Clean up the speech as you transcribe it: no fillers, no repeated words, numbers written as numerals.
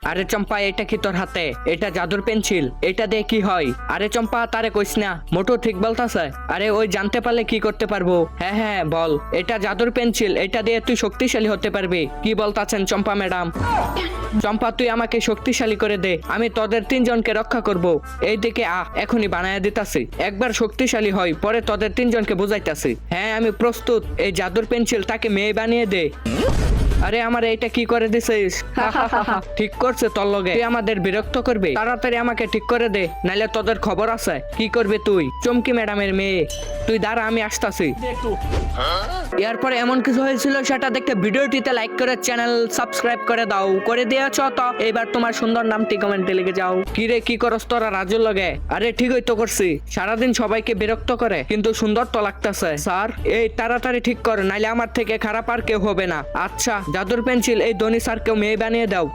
আরে চম্পা, এটা কি তোর হাতে? এটা জাদুর পেন্সিল, এটা দিয়ে কি হয়? আরে চম্পা, তারে কইস না, মোটো ঠিক বলতাছে। আরে ওই জানতে পারলে কি করতে পারবো? হ্যাঁ হ্যাঁ বল, এটা জাদুর পেন্সিল, এটা দিয়ে তুই শক্তিশালী হতে পারবি। কি বলতাছেন চম্পা ম্যাডাম? চম্পা, তুই আমাকে শক্তিশালী করে দে, আমি তোদের তিনজনকে রক্ষা করব। এই দিকে এখনই বানায়া দিতাছি। একবার শক্তিশালী হয় পরে তোদের তিনজনকে বুঝাইতাছি। হ্যাঁ আমি প্রস্তুত, এই জাদুর পেন্সিল তাকে মেয়ে বানিয়ে দে। আরে আমার এইটা কি করে দিছিস? ঠিক করছে তোর লগে, তুই আমাদের বিরক্ত করবে। তাড়াতাড়ি আমাকে ঠিক করে দে, নাইলে তোদের খবর আছে। কি করবে তুই? চমকি ম্যাডামের মেয়ে, তুই দাঁড়া, আমি আসতাছি। এরপরে এমন কিছু হয়েছিল সেটা দেখতে ভিডিওটিতে লাইক করে চ্যানেল সাবস্ক্রাইব করে দাও। করে দিয়েছ তো? এবার তোমার সুন্দর নামটি কমেন্টে লিখে যাও। কি রে, কি করস তোরা রাজুর লগে? আরে ঠিকই তো করছি, সারাদিন সবাইকে বিরক্ত করে, কিন্তু সুন্দর তো লাগতেছে। স্যার, এই তাড়াতাড়ি ঠিক কর, নাইলে আমার থেকে খারাপ আর কেউ হবে না। আচ্ছা, জাদুর পেন্সিল, এই ধনী স্যারকেও মেয়ে বানিয়ে দাও।